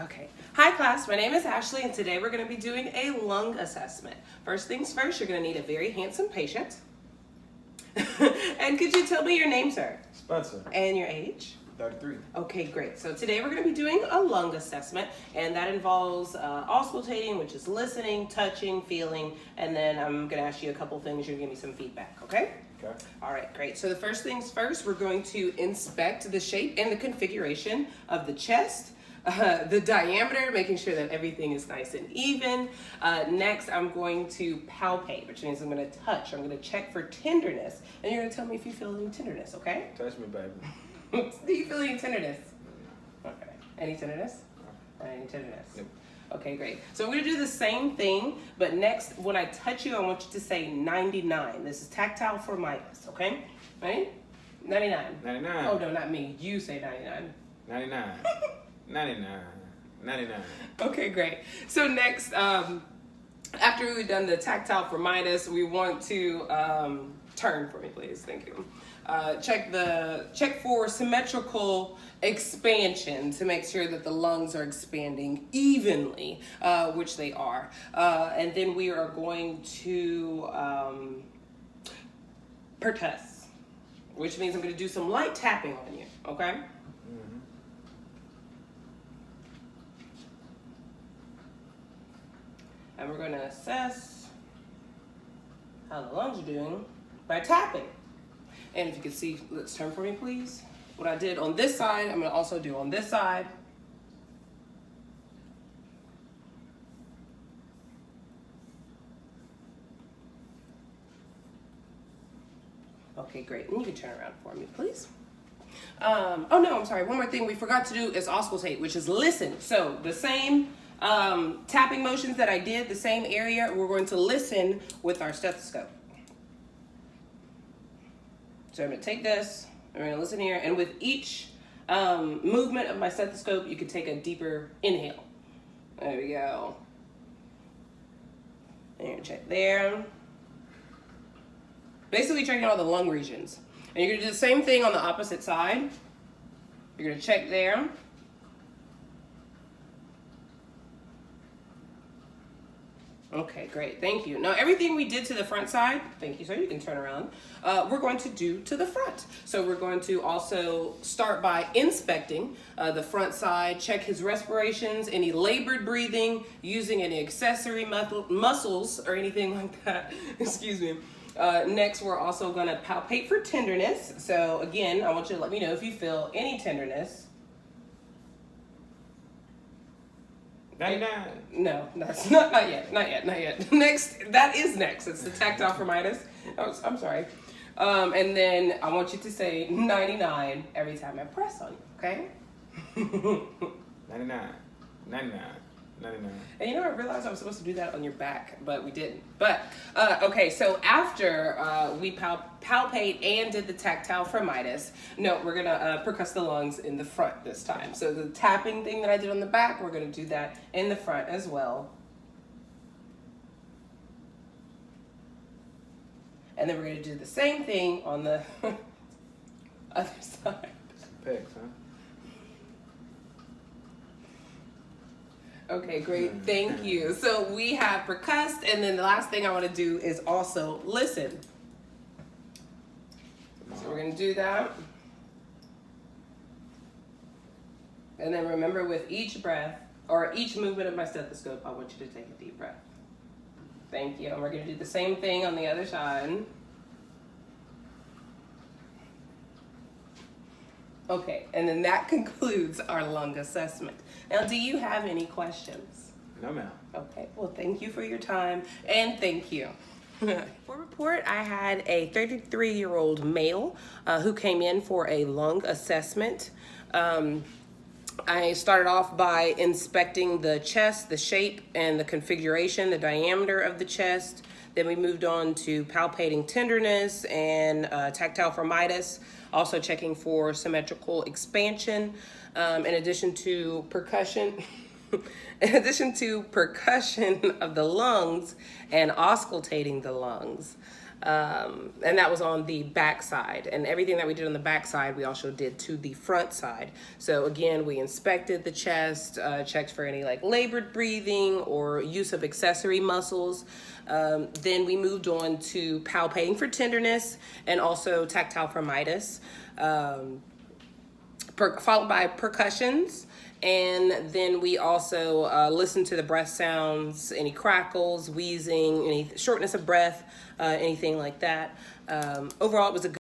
Okay. Hi class, my name is Ashley and today we're going to be doing a lung assessment. First things first, you're going to need a very handsome patient. And could you tell me your name, sir? Spencer. And your age? 33. Okay, great. So today we're going to be doing a lung assessment, and that involves auscultating, which is listening, touching, feeling, and then I'm going to ask you a couple things. You're going to give me some feedback, okay? Okay. All right, great. So the first things first, we're going to inspect the shape and the configuration of the chest, the diameter, making sure that everything is nice and even. Next, I'm going to palpate, which means I'm going to touch. I'm going to check for tenderness, and you're going to tell me if you feel any tenderness, okay? Touch me, baby. Do you feel any tenderness? Okay. Any tenderness? Any tenderness? Nope. Okay, great. So we're going to do the same thing, but next, when I touch you, I want you to say 99. This is tactile formitis, okay? Right? 99. 99. Oh, no, not me. You say 99. 99. 99. 99. Okay, great. So next, after we've done the tactile formitis, we want to turn for me, please. Thank you. Check for symmetrical expansion to make sure that the lungs are expanding evenly, which they are. And then we are going to pertuss, which means I'm going to do some light tapping on you, okay? Mm-hmm. And we're going to assess how the lungs are doing by tapping. And if you can see, let's turn for me, please. What I did on this side, I'm going to also do on this side. Okay, great. And you can turn around for me, please. Oh, no, I'm sorry. One more thing we forgot to do is auscultate, which is listen. So the same tapping motions that I did, the same area, we're going to listen with our stethoscope. So I'm going to take this, I'm going to listen here, and with each movement of my stethoscope, you can take a deeper inhale. There we go. And you're going to check there. Basically checking all the lung regions. And you're going to do the same thing on the opposite side. You're going to check there. Okay, great. Thank you. Now, everything we did to the front side, thank you, sir, you can turn around, we're going to do to the front. So we're going to also start by inspecting the front side, check his respirations, any labored breathing, using any accessory muscles or anything like that. Excuse me. Next, we're also going to palpate for tenderness. So again, I want you to let me know if you feel any tenderness. 99. No, that's not yet. Next, that is next. It's the tactile formitis. I'm sorry. And then I want you to say 99 every time I press on you, okay? 99. 99. 99. And you know, I realized I was supposed to do that on your back, but we didn't. But, okay, so after we palpate and did the tactile formitis, no, we're going to percuss the lungs in the front this time. So the tapping thing that I did on the back, we're going to do that in the front as well. And then we're going to do the same thing on the other side. Pecs, huh? Okay, great. Thank you. So we have percussed, and then the last thing I want to do is also listen. So we're going to do that. And then remember, with each breath, or each movement of my stethoscope, I want you to take a deep breath. Thank you. And we're going to do the same thing on the other side. Okay, and then that concludes our lung assessment. Now, do you have any questions? No, ma'am. Okay, well, thank you for your time, and thank you. For report, I had a 33-year-old male who came in for a lung assessment. I started off by inspecting the chest, the shape, and the configuration, the diameter of the chest. Then we moved on to palpating tenderness and tactile formitis, also checking for symmetrical expansion, in addition to percussion. In addition to percussion of the lungs and auscultating the lungs. And that was on the back side. And everything that we did on the back side, we also did to the front side. So again, we inspected the chest, checked for any like labored breathing or use of accessory muscles. Then we moved on to palpating for tenderness and also tactile firmitis, followed by percussions. And then we also listened to the breath sounds, any crackles, wheezing, any shortness of breath, anything like that. Overall, it was a good